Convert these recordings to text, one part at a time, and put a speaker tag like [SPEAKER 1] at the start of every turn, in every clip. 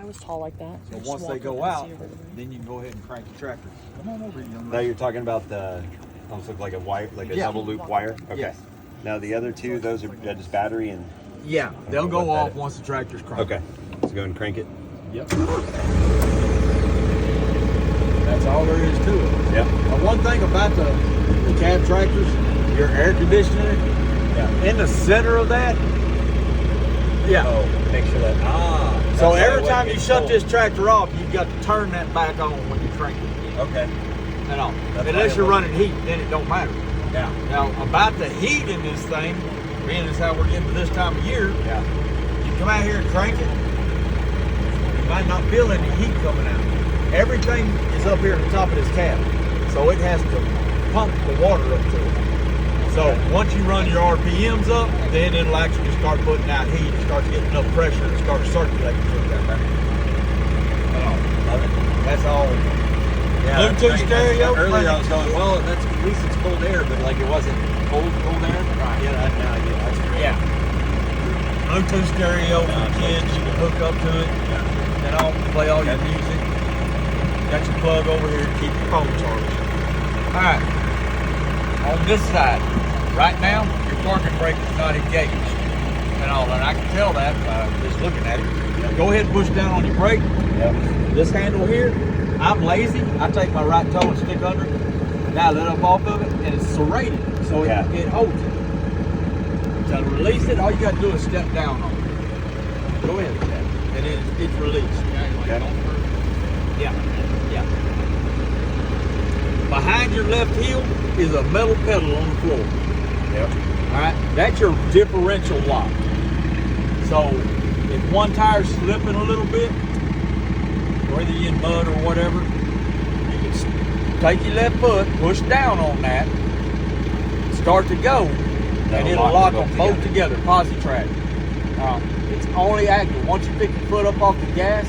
[SPEAKER 1] I was tall like that.
[SPEAKER 2] So once they go out, then you can go ahead and crank your tractor. Come on over, young man.
[SPEAKER 3] Now you're talking about the almost look like a wire, like a double loop wire. Okay.
[SPEAKER 2] Yes.
[SPEAKER 3] Now the other two, those are just battery and.
[SPEAKER 2] Yeah, they'll go off once the tractor's cranked.
[SPEAKER 3] Okay. So go and crank it.
[SPEAKER 2] Yep. That's all there is to it.
[SPEAKER 3] Yep.
[SPEAKER 2] Now, one thing about the cab tractors, your air conditioner, in the center of that. Yeah.
[SPEAKER 3] Oh, make sure that.
[SPEAKER 2] So every time you shut this tractor off, you've got to turn that back on when you crank it.
[SPEAKER 3] Okay.
[SPEAKER 2] And all. Unless you're running heat, then it don't matter.
[SPEAKER 3] Yeah.
[SPEAKER 2] Now about the heat in this thing, being as how we're getting to this time of year, you come out here and crank it, you might not feel any heat coming out. Everything is up here at the top of this cab, so it has to pump the water up to it. So once you run your RPMs up, then it'll actually start putting out heat. It starts getting enough pressure and start circulating through that back.
[SPEAKER 3] Love it.
[SPEAKER 2] That's all.
[SPEAKER 3] Yeah,
[SPEAKER 2] Bluetooth stereo.
[SPEAKER 3] Earlier I was going, well, that's at least it's cold air, but like it wasn't cold air.
[SPEAKER 2] Right.
[SPEAKER 3] Yeah, that's great.
[SPEAKER 2] Yeah. Bluetooth stereo for the kids. You can hook up to it. And I'll play all your music. Got your plug over here to keep your phone charged. All right. On this side, right now, your parking brake is not engaged. And I can tell that by just looking at it. Go ahead and push down on your brake. This handle here, I'm lazy. I take my right toe and stick under it. Now I let up off of it, and it's serrated, so it holds it. To release it, all you got to do is step down on it. Go ahead, and it's released. Yeah. Behind your left heel is a metal pedal on the floor.
[SPEAKER 3] Yep.
[SPEAKER 2] All right, that's your differential lock. So if one tire's slipping a little bit, whether you're in mud or whatever, you can take your left foot, push down on that, start to go, and it'll lock them both together. Posi track. It's only active once you pick your foot up off the gas.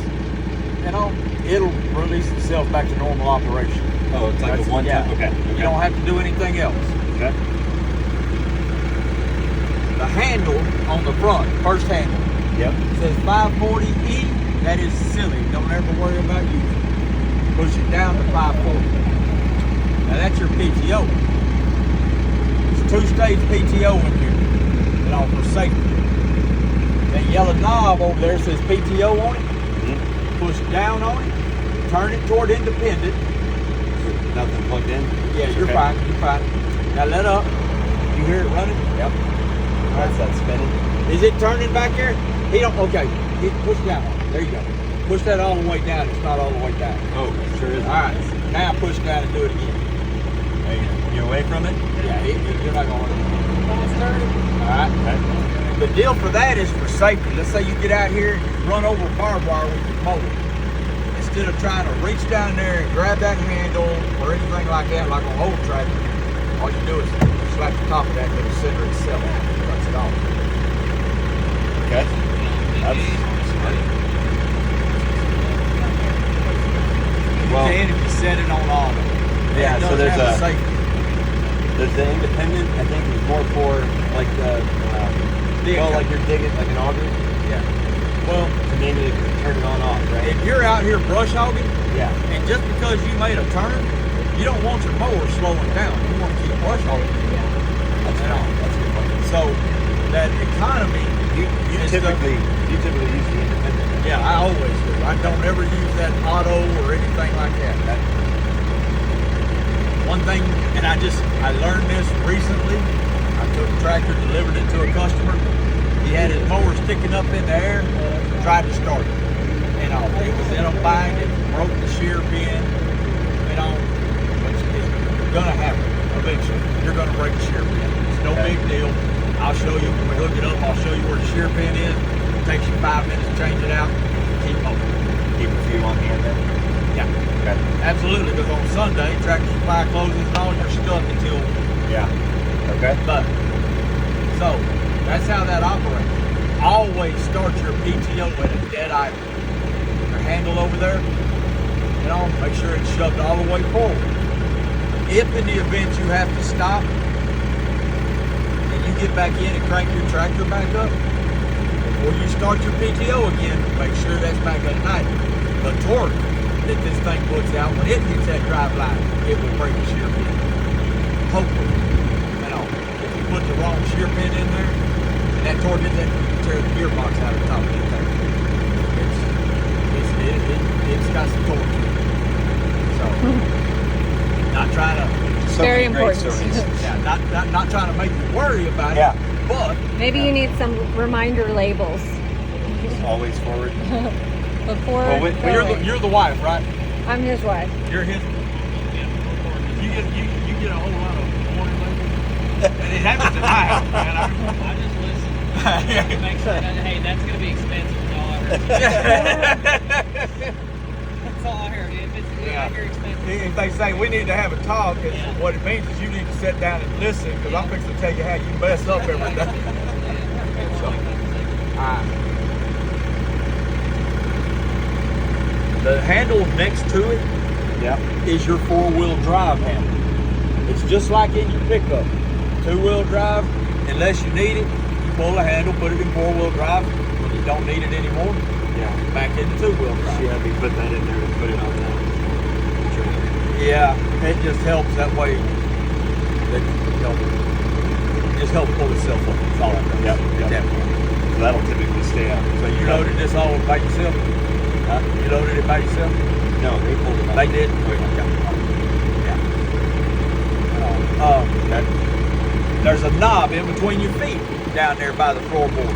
[SPEAKER 2] It'll release itself back to normal operation.
[SPEAKER 3] Oh, it's like a one time. Okay.
[SPEAKER 2] You don't have to do anything else.
[SPEAKER 3] Okay.
[SPEAKER 2] The handle on the front, first handle, says 540E. That is silly. Don't ever worry about using it. Push it down to 540. Now that's your PTO. It's two-stage PTO in here. For safety. That yellow knob over there says PTO on it. Push down on it. Turn it toward independent.
[SPEAKER 3] Nothing plugged in?
[SPEAKER 2] Yeah, you're fine. You're fine. Now let up. You hear it running?
[SPEAKER 3] Yep. That's that spinning.
[SPEAKER 2] Is it turning back here? Okay. Push down on it. There you go. Push that all the way down. It's not all the way down.
[SPEAKER 3] Oh, sure is.
[SPEAKER 2] All right. Now push down and do it again.
[SPEAKER 3] You away from it?
[SPEAKER 2] Yeah, you're not going to.
[SPEAKER 1] It's turning.
[SPEAKER 2] All right. Okay. The deal for that is for safety. Let's say you get out here and run over barbed wire with your mower. Instead of trying to reach down there and grab that handle or anything like that, like on old tractor, all you do is slap the top of that to the center itself. Cuts it off.
[SPEAKER 3] Okay. That's
[SPEAKER 2] Well, if you set it on auto.
[SPEAKER 3] Yeah, so there's a
[SPEAKER 2] safety.
[SPEAKER 3] There's the independent. I think is more for like the like you're digging like an auger.
[SPEAKER 2] Yeah. Well,
[SPEAKER 3] to maybe turn it on off, right?
[SPEAKER 2] If you're out here brush hogging,
[SPEAKER 3] and
[SPEAKER 2] just because you made a turn, you don't want your mower slowing down. You want to keep brush hogging.
[SPEAKER 3] That's a good point.
[SPEAKER 2] So that economy,
[SPEAKER 3] you typically use the independent.
[SPEAKER 2] Yeah, I always do. I don't ever use that auto or anything like that. One thing, and I learned this recently. I took a tractor, delivered it to a customer. He had his mower sticking up in the air, tried to start it. It was in a bind, it broke the shear pin, which is gonna happen eventually. You're gonna break the shear pin. It's no big deal. I'll show you when we hook it up. I'll show you where the shear pin is. It takes you 5 minutes to change it out. Keep moving.
[SPEAKER 3] Keep a few on hand then.
[SPEAKER 2] Yeah. Okay. Absolutely, because on Sunday, Tractor Supply closes and all, you're stuck until.
[SPEAKER 3] Okay.
[SPEAKER 2] But so that's how that operates. Always start your PTO at a dead idle. Your handle over there, make sure it's shoved all the way forward. If in the event you have to stop and you get back in and crank your tractor back up, before you start your PTO again, make sure that's back at night. The torque that this thing puts out, when it hits that drive line, it will break the shear pin. Hopefully. You know, if you put the wrong shear pin in there, and that torque hits that, you tear the gearbox out of the top of the thing. It's got some torque to it. So, not trying to...
[SPEAKER 3] So
[SPEAKER 1] Very
[SPEAKER 3] many great
[SPEAKER 1] important.
[SPEAKER 3] stories.
[SPEAKER 2] Yeah, not trying to make you worry about
[SPEAKER 3] Yeah.
[SPEAKER 2] it, but...
[SPEAKER 1] Maybe you need some reminder labels
[SPEAKER 3] Always forward.
[SPEAKER 1] before.
[SPEAKER 3] Well,
[SPEAKER 2] You're the wife, right?
[SPEAKER 1] I'm his wife.
[SPEAKER 2] You're his. You get a whole lot of warning labels. And it happens at my house, man.
[SPEAKER 4] I just listen to make sure that, hey, that's going to be expensive. That's all I heard. If it's very expensive.
[SPEAKER 2] If they say we need to have a talk, and what it means is you need to sit down and listen, because I'm fixing to tell you how you mess up every day. So, the handle next to it is your four-wheel drive handle. It's just like in your pickup. Two-wheel drive, unless you need it, you pull the handle, put it in four-wheel drive. When you don't need it anymore, back into two-wheel drive.
[SPEAKER 3] Yeah, we put that in there and put it on the
[SPEAKER 2] Yeah, it just helps that way. That, you know, it just helps pull itself up. That's all it does.
[SPEAKER 3] Yep.
[SPEAKER 2] At that point.
[SPEAKER 3] So that'll typically stay out.
[SPEAKER 2] So you loaded this all by yourself? Huh? You loaded it by yourself?
[SPEAKER 3] No, they pulled it out.
[SPEAKER 2] They did? There's a knob in between your feet down there by the floorboard.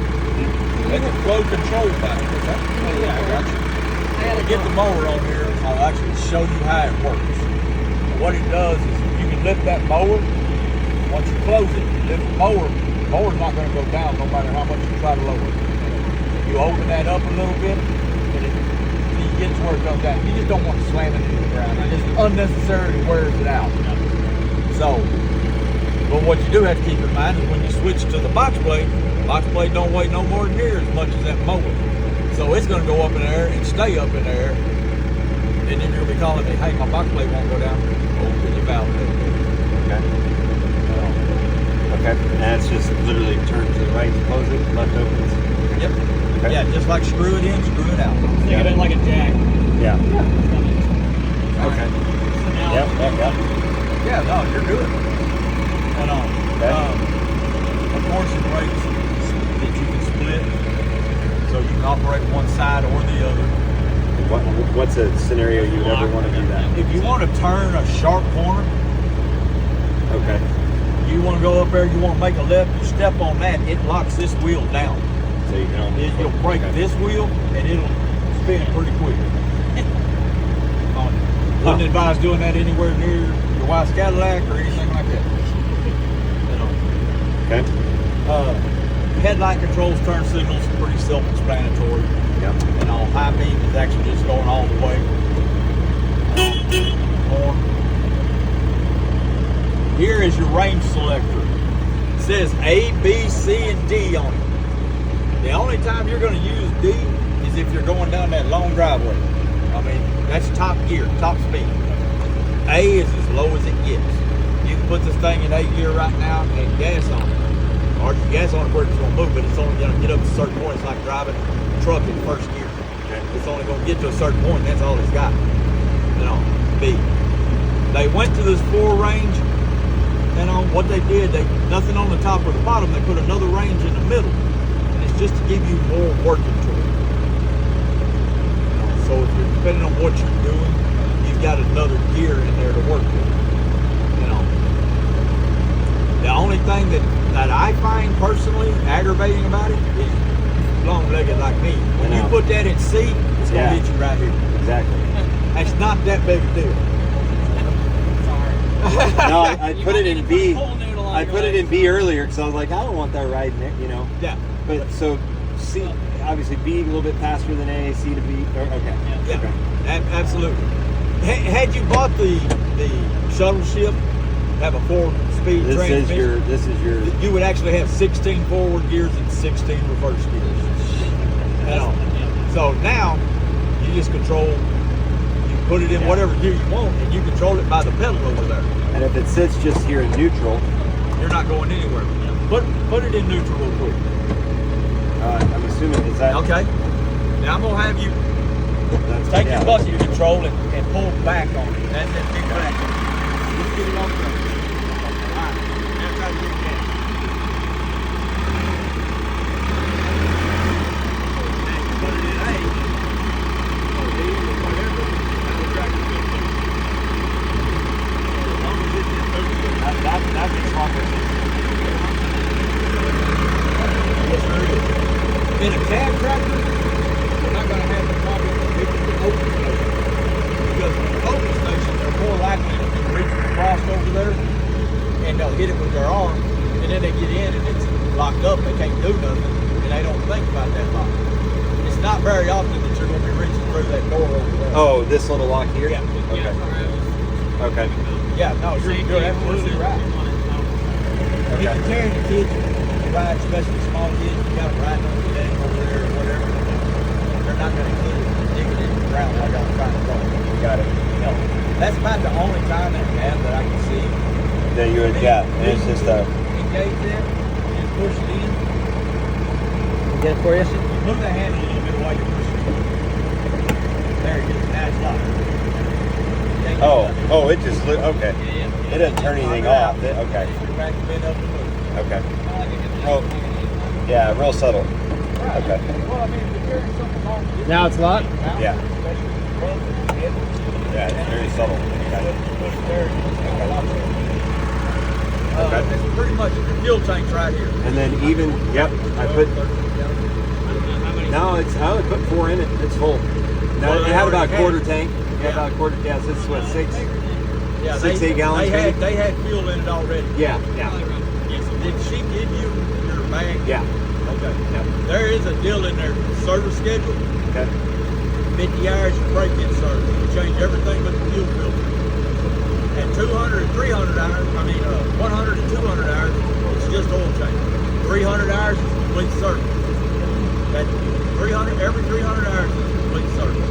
[SPEAKER 2] It's a flow control button. Oh, yeah, I got you. Get the mower on here. I'll actually show you how it works. What it does is you can lift that mower. Once you close it, you lift the mower's not going to go down no matter how much you try to lower it. You open that up a little bit, and you get to where it comes down. You just don't want to slam it into the ground. It just unnecessarily wears it out. So, but what you do have to keep in mind is when you switch to the box blade don't weigh no more than near as much as that mower. So it's going to go up in there and stay up in there. And then you're going to be calling me, hey, my box blade won't go down. Open your valve.
[SPEAKER 3] Okay. And that's just literally turn to the right, close it, left opens.
[SPEAKER 2] Yep.
[SPEAKER 3] Okay.
[SPEAKER 2] Yeah, just like screw it in, screw it out.
[SPEAKER 4] Think of it like a jack.
[SPEAKER 3] Yeah.
[SPEAKER 2] Okay. Yeah, no, you're good. And of course, the brakes that you can split, so you can operate one side or the other.
[SPEAKER 3] What's a scenario you would ever want to do that?
[SPEAKER 2] If you want to turn a sharp corner,
[SPEAKER 3] Okay.
[SPEAKER 2] you want to go up there, you want to make a left, you step on that, it locks this wheel down.
[SPEAKER 3] So you can almost
[SPEAKER 2] You'll break this wheel, and it'll spin pretty quick. Wouldn't advise doing that anywhere near your wife's Cadillac or anything like that.
[SPEAKER 3] Okay.
[SPEAKER 2] Headlight controls, turn signals, pretty self-explanatory.
[SPEAKER 3] Yep.
[SPEAKER 2] And on high beam is actually just going all the way. Horn. Here is your range selector. It says A, B, C, and D on it. The only time you're going to use D is if you're going down that long driveway. I mean, that's top gear, top speed. A is as low as it gets. You can put this thing in A gear right now and gas on it. Or gas on it where it's going to move, but it's only going to get up to a certain point. It's like driving a truck in first gear.
[SPEAKER 3] Okay.
[SPEAKER 2] It's only going to get to a certain point, and that's all it's got. You know, B. They went to this 4 range, and on what they did, nothing on the top or the bottom, they put another range in the middle. And it's just to give you more working torque. So if you're depending on what you're doing, you've got another gear in there to work with. You know, the only thing that I find personally aggravating about it is long-legged like me. When you put that in C, it's going to hit you right here.
[SPEAKER 3] Exactly.
[SPEAKER 2] It's not that big a deal.
[SPEAKER 3] Sorry. No, I put it in B. I put it in B earlier because I was like, I don't want that riding it, you know.
[SPEAKER 2] Yeah.
[SPEAKER 3] But so C, obviously B a little bit faster than A, C to B. Okay.
[SPEAKER 2] Yeah.
[SPEAKER 3] Okay.
[SPEAKER 2] Absolutely. Had you bought the shuttle ship, have a 4-speed transmission,
[SPEAKER 3] This is your.
[SPEAKER 2] you would actually have 16 forward gears and 16 reverse gears. You know. So now you just control. You put it in whatever gear you want, and you control it by the pedal over there.
[SPEAKER 3] And if it sits just here in neutral,
[SPEAKER 2] You're not going anywhere. Put it in neutral real quick.
[SPEAKER 3] I'm assuming is that
[SPEAKER 2] Okay. Now I'm gonna have you
[SPEAKER 3] That's,
[SPEAKER 2] take
[SPEAKER 3] yeah,
[SPEAKER 2] your bucket control and pull back on it. That's that big back. Let's get it off there. Alright, now try to get it down. Now you put it in A, or D, or whatever, and the tractor will do. As long as it's in third,
[SPEAKER 3] that's the strongest.
[SPEAKER 2] yes, there is. In a cab tractor, you're not going to have the problem with the open station. Because in the open station, they're more likely to reach across over there and they'll hit it with their arm, and then they get in and it's locked up, they can't do nothing, and they don't think about that lock. It's not very often that you're going to be reaching through that door over there.
[SPEAKER 3] Oh, this little lock here?
[SPEAKER 2] Yeah.
[SPEAKER 3] Okay. Okay.
[SPEAKER 2] Yeah, no, you're absolutely right. If you're carrying the kids, you ride, especially small kids, you got them riding on the deck over there or whatever, they're not going to get it digging in the ground like I'm trying to go.
[SPEAKER 3] Got it.
[SPEAKER 2] You know, that's about the only time that we have that I can see.
[SPEAKER 3] That you would, yeah. And it's just a.
[SPEAKER 2] Engage that and push it in.
[SPEAKER 3] Get it for you?
[SPEAKER 2] Move the handle a little bit while you're pushing it. There it is. Now it's locked.
[SPEAKER 3] Oh, it just okay. It doesn't turn anything off. Okay.
[SPEAKER 2] Back the bed up and move.
[SPEAKER 3] Okay. Oh, yeah, real subtle.
[SPEAKER 2] Right.
[SPEAKER 3] Okay.
[SPEAKER 2] Well, I mean, if you're carrying something home,
[SPEAKER 3] Now it's locked?
[SPEAKER 2] Now,
[SPEAKER 3] Yeah.
[SPEAKER 2] especially with the club and the head.
[SPEAKER 3] Yeah, it's very subtle. Okay.
[SPEAKER 2] Push it there, and it's got a lock there.
[SPEAKER 3] Okay.
[SPEAKER 2] It's pretty much the fuel tank's right here.
[SPEAKER 3] And then even, yep, I put, no, it's, I only put 4 in it. It's full. No,
[SPEAKER 2] Well,
[SPEAKER 3] it
[SPEAKER 2] they
[SPEAKER 3] had about a
[SPEAKER 2] already
[SPEAKER 3] quarter
[SPEAKER 2] had-
[SPEAKER 3] tank. Yeah, about a quarter, yeah, so it's what, 6?
[SPEAKER 2] Yeah,
[SPEAKER 3] 6, 8 gallons maybe?
[SPEAKER 2] They had fuel in it already.
[SPEAKER 3] Yeah, yeah,
[SPEAKER 2] Did she give you your bag?
[SPEAKER 3] yeah.
[SPEAKER 2] Okay.
[SPEAKER 3] Yeah.
[SPEAKER 2] There is a deal in there, service schedule,
[SPEAKER 3] Okay.
[SPEAKER 2] 50 hours of break-in service. You change everything but the fuel filter. And 200 and 300 hours, 100 and 200 hours, it's just oil change. 300 hours is complete service. That 300, every 300 hours is complete service.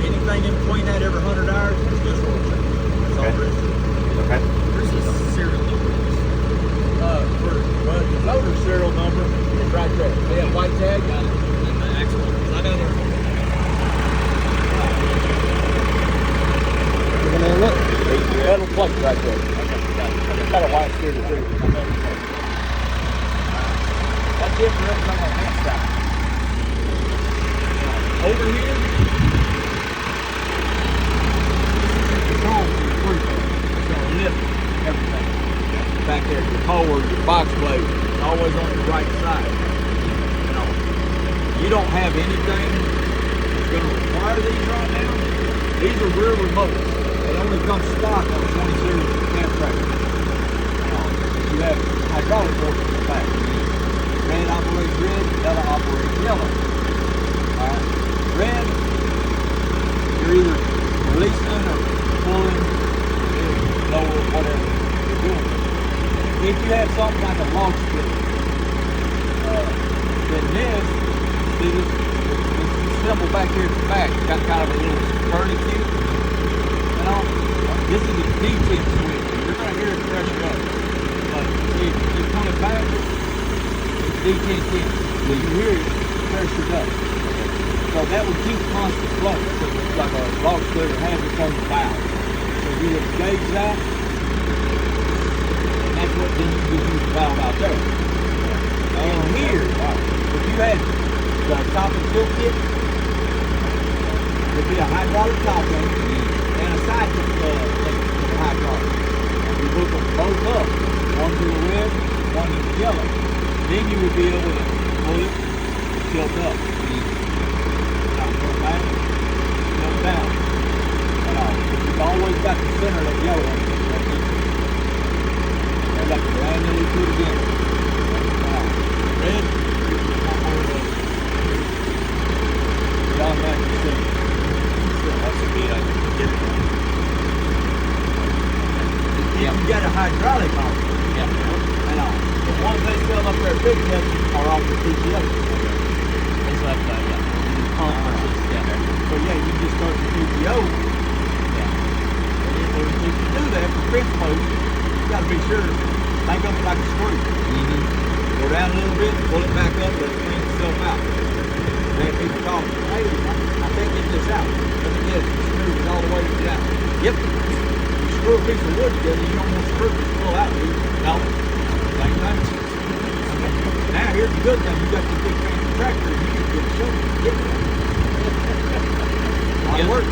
[SPEAKER 2] Anything in between that, every 100 hours, is just oil change. That's all there is to it.
[SPEAKER 3] Okay.
[SPEAKER 4] Where's the serial number?
[SPEAKER 2] Well, the loader serial number is right there. See that white tag?
[SPEAKER 4] Got it. And the actual, because I know they're.
[SPEAKER 2] Metal plate right there. It's got a white steer too. That's it for everything on that side. Over here, control for your free flow. It's gonna lift everything. Back there, your mower, your box blade, it's always on the right side. You know, you don't have anything that's gonna require these right now. These are rear remotes. They only come stock on 20 series cab tractor. You have hydraulic forces in the back. Red operates red, yellow operates yellow. Alright. Red, you're either releasing or pulling, lower, whatever you're doing. If you have something like a log split, then this, see this symbol back here at the back, got kind of a little tourniquet. This is a DT switch. You're going to hear it pressure up. But see, you pull it back, it's DT10. So you hear it pressured up. So that would keep constant flow. So it's like a log splitter has its own valve. So you would engage that, and that's what then you use the valve out there. And here, if you had the top and tilt kit, there'd be a hydraulic top end and a side kick hydraulic. You hook them both up, one to the red, one to the yellow. Then you would be able to pull it, tilt up. Now go back, tilt down. You've always got the center of the yellow one. I'd like to randomly do it again. Red, the automatic center. That's a good idea. You got a hydraulic on it.
[SPEAKER 4] Yeah.
[SPEAKER 2] The ones they sell up there big heads are off the TPO.
[SPEAKER 4] It's like that, yeah. Pump versus, yeah.
[SPEAKER 2] So yeah, you just start the TPO.
[SPEAKER 4] Yeah.
[SPEAKER 2] And if you do that for fence posts, you gotta be sure, think of it like a screw.
[SPEAKER 4] Mm-hmm.
[SPEAKER 2] Go down a little bit, pull it back up, let it clean itself out. Then people call me, hey, I can't get this out. Let me get it. Screw it all the way to get out. Yep. You screw a piece of wood together, you don't want to screw it, just pull out, do you? No. Same thing. Now, here's the good thing. You got this big fancy tractor, and you can get a shovel. Get it. A lot of work.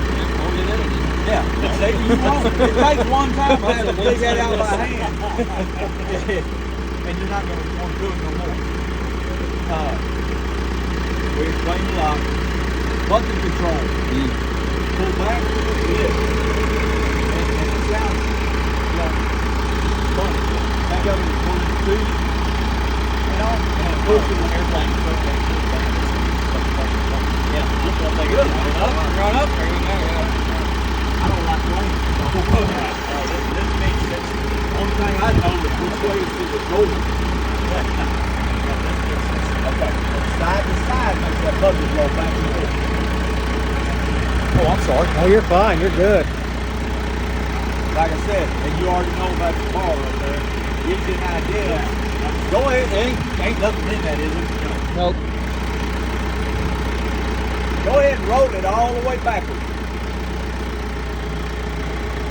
[SPEAKER 2] Yeah, you won't. It takes one time to have to dig that out by hand. And you're not going to want to do it no more. We explained a lot. Bucket control. Pull back, lift. And it sounds, funny. Think of it as pulling the tube. And pushing the airplane.
[SPEAKER 4] Run up, there you go.
[SPEAKER 2] I don't like rain.
[SPEAKER 4] This makes sense.
[SPEAKER 2] Only thing I know is which way is the golden. Okay. Side to side makes that bucket roll back and forth. Oh, I'm sorry.
[SPEAKER 5] Oh, you're fine. You're good.
[SPEAKER 2] Like I said, and you already know about the bar up there. Gives you an idea. Go ahead. Ain't nothing in that, is it?
[SPEAKER 5] Nope.
[SPEAKER 2] Go ahead and roll it all the way backwards.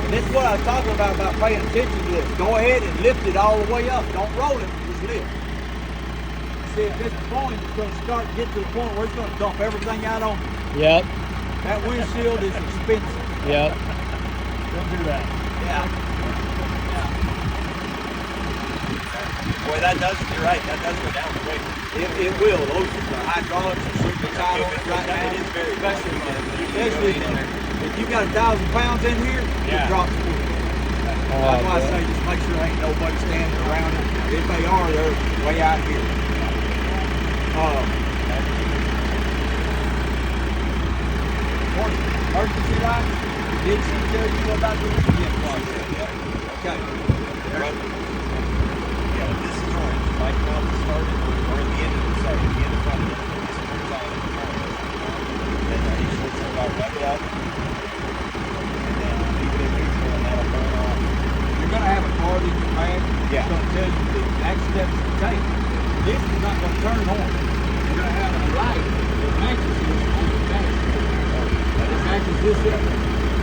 [SPEAKER 2] And this is what I was talking about paying attention to this. Go ahead and lift it all the way up. Don't roll it, just lift. See, at this point, it's going to start to get to the point where it's going to dump everything out on you.
[SPEAKER 5] Yep.
[SPEAKER 2] That windshield is expensive.
[SPEAKER 5] Yep.
[SPEAKER 2] Don't do that. Yeah.
[SPEAKER 3] Boy, that does, you're right, that does go down the weight.
[SPEAKER 2] It will. Those hydraulics are super tight on it right now.
[SPEAKER 3] It is very
[SPEAKER 2] Especially if you got 1,000 pounds in here, it drops quick. That's why I say just make sure there ain't nobody standing around it. If they are, they're way out here. Emergency lights, did she tell you about the weekend process? Okay.
[SPEAKER 3] Yeah, this is orange. Right now it started, or at the end of the sorry, at the end of the this turns on in the morning. Then he shorts it about right up. And then leave it in neutral and that'll burn off.
[SPEAKER 2] You're going to have a card in your bag.
[SPEAKER 3] Yeah.
[SPEAKER 2] It's going to tell you the exact steps to take. This is not going to turn on. You're going to have a light that matches this on the dashboard. It matches this up.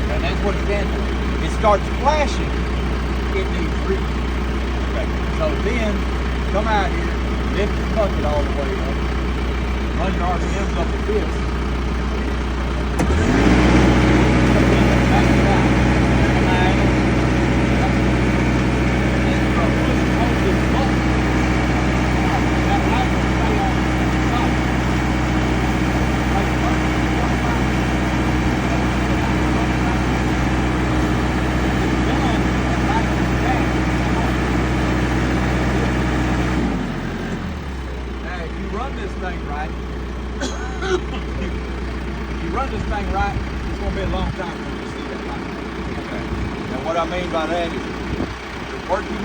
[SPEAKER 2] And that's what it's going to do. It starts flashing. It needs reading. Okay. So then, come out here, lift the bucket all the way up. Run your RPMs up with this. Back it out. What I mean by that is working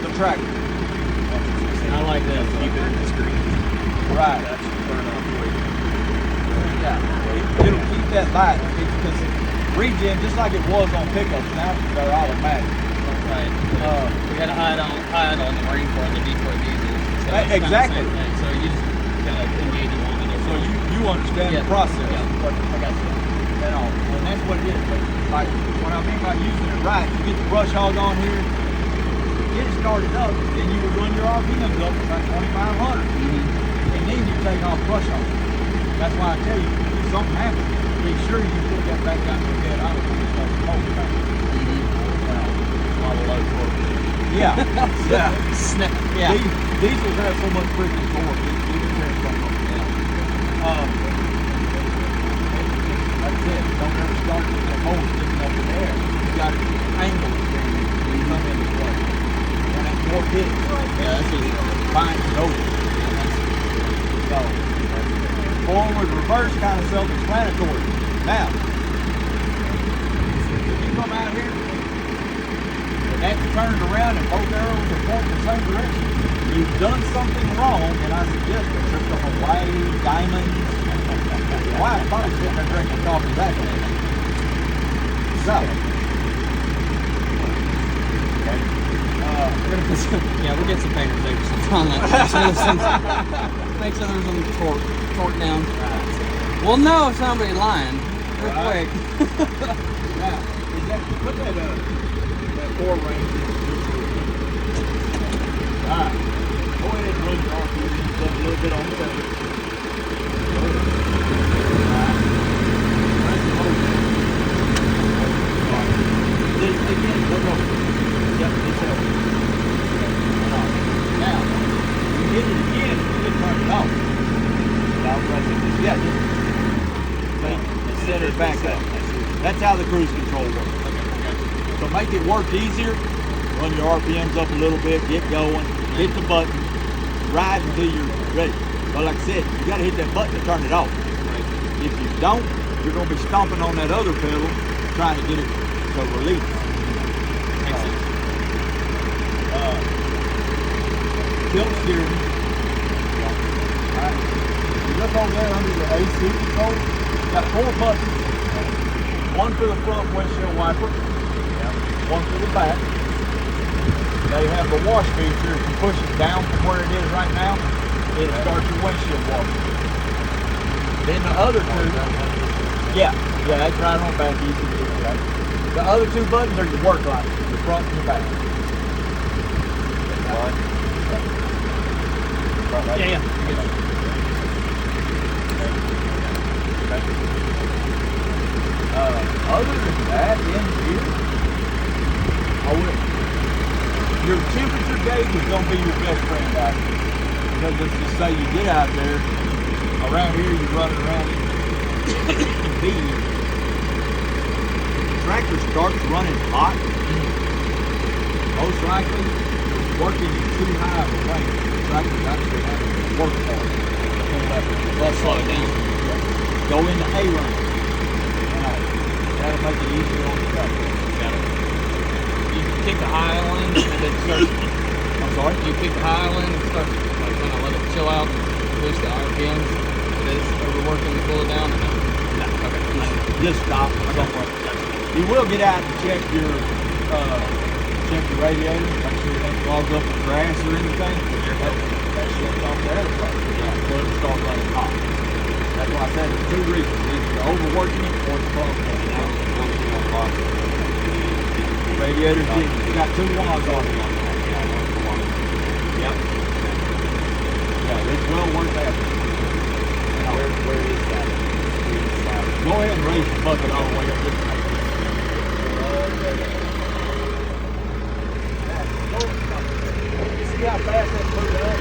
[SPEAKER 2] the tractor.
[SPEAKER 5] I like that.
[SPEAKER 3] Keep it discreet.
[SPEAKER 2] Right.
[SPEAKER 3] That should burn off quick.
[SPEAKER 2] Yeah. It'll keep that light. Because regen, just like it was on pickups, now they're automatic.
[SPEAKER 4] Right. We had a hide on the Marine Corps and the Detroit diesels. So it's
[SPEAKER 2] Exactly.
[SPEAKER 4] kind of the same thing. So you just kind of engage along with it.
[SPEAKER 2] So you understand the process.
[SPEAKER 4] Yeah. I got you.
[SPEAKER 2] And all. And that's what it is. But like what I mean by using it right, you get the brush hog on here, get it started up, then you would run your RPMs up to about 2,500. And then you take off brush hog. That's why I tell you, if something happens, be sure you put that back down to the dead island when you start to hold it back.
[SPEAKER 4] Model low torque.
[SPEAKER 2] Yeah. Yeah.
[SPEAKER 4] Snap. Yeah.
[SPEAKER 2] Diesels have so much freaking torque. These carry so much. Like I said, don't ever start with that hole sticking up in the air. You got to angle it when you come into play. And that's more big.
[SPEAKER 4] Yeah, that's just
[SPEAKER 2] Binds it over. So, forward, reverse, kind of self-explanatory. Now, if you come out here, and that's turned around and both arrows are pointing the same direction, you've done something wrong, and I suggest a trip to Hawaii, diamonds. Why? I'm probably sitting there drinking coffee back in it. So, okay.
[SPEAKER 4] gonna put some, yeah, we'll get some painter tape or something on that. Make sure there's some torque down. We'll know if somebody's lying real quick.
[SPEAKER 3] Now, is that, put that 4 range in. Alright, go ahead and run your RPM a little bit on the pedal. Again, look over. Yep, it's over. Now, you hit it again, you can turn it off. Down pressing this. Yeah, just set it back up. That's how the cruise control works. So make it work easier. Run your RPMs up a little bit, get going, hit the button, ride until you're ready. But like I said, you gotta hit that button to turn it off. If you don't, you're gonna be stomping on that other pedal, trying to get it to release. Tilt steering. Alright. You look over there under the AC control, you got 4 buttons. One for the front windshield wiper, one for the back. They have the wash feature. If you push it down from where it is right now, it'll start your windshield washing. Then the other 2, yeah, that's right on back easy. Right? The other 2 buttons are your work lights, the front and the back.
[SPEAKER 4] Yeah.
[SPEAKER 3] Other than that, in here, your temperature gauge is going to be your best friend out here. Because let's just say you get out there, around here you're running around in B. The tractor starts running hot. Most likely, you're working in too high of a range. The tractor's actually having to work hard.
[SPEAKER 4] Let's slow it down.
[SPEAKER 3] Go into A range. That'll make it easier on the tractor.
[SPEAKER 4] Got it. You kick the island and then start.
[SPEAKER 3] I'm sorry?
[SPEAKER 4] You kick the island and start like kind of let it chill out, boost the RPMs. It is overworking to cool it down or no? No. Okay.
[SPEAKER 3] Just stop. You will get out and check your radiator. Make sure it ain't clogged up with grass or anything. That shuts off the airflow. So it'll start running hot. That's why I said there's 2 reasons. Either you're overworking it or it's clogged up. Radiator's you got 2 wands on it. Yep. Yeah, it's well worth having. Where is that? Go ahead and raise the bucket all the way up this way. You see how fast that put up?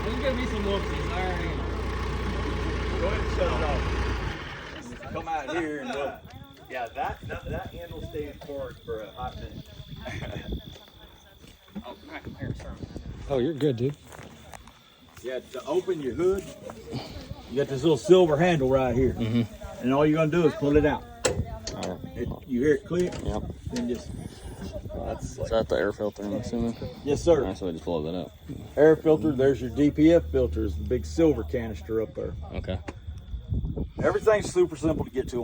[SPEAKER 4] There's gonna be some whoopsies. I already know.
[SPEAKER 3] Go ahead and shut it off. Come out here and look. Yeah, that handle stays forward for a hot minute.
[SPEAKER 4] Oh, here, sorry.
[SPEAKER 5] Oh, you're good, dude.
[SPEAKER 3] Yeah, to open your hood, you got this little silver handle right here. And all you're going to do is pull it out. You hear it click?
[SPEAKER 6] Yep.
[SPEAKER 3] Then just...
[SPEAKER 6] Is that the air filter, I'm assuming?
[SPEAKER 3] Yes, sir.
[SPEAKER 6] Alright, so I just blow that up.
[SPEAKER 3] Air filter, there's your DPF filter, is the big silver canister up there.
[SPEAKER 6] Okay.
[SPEAKER 3] Everything's super simple to get to.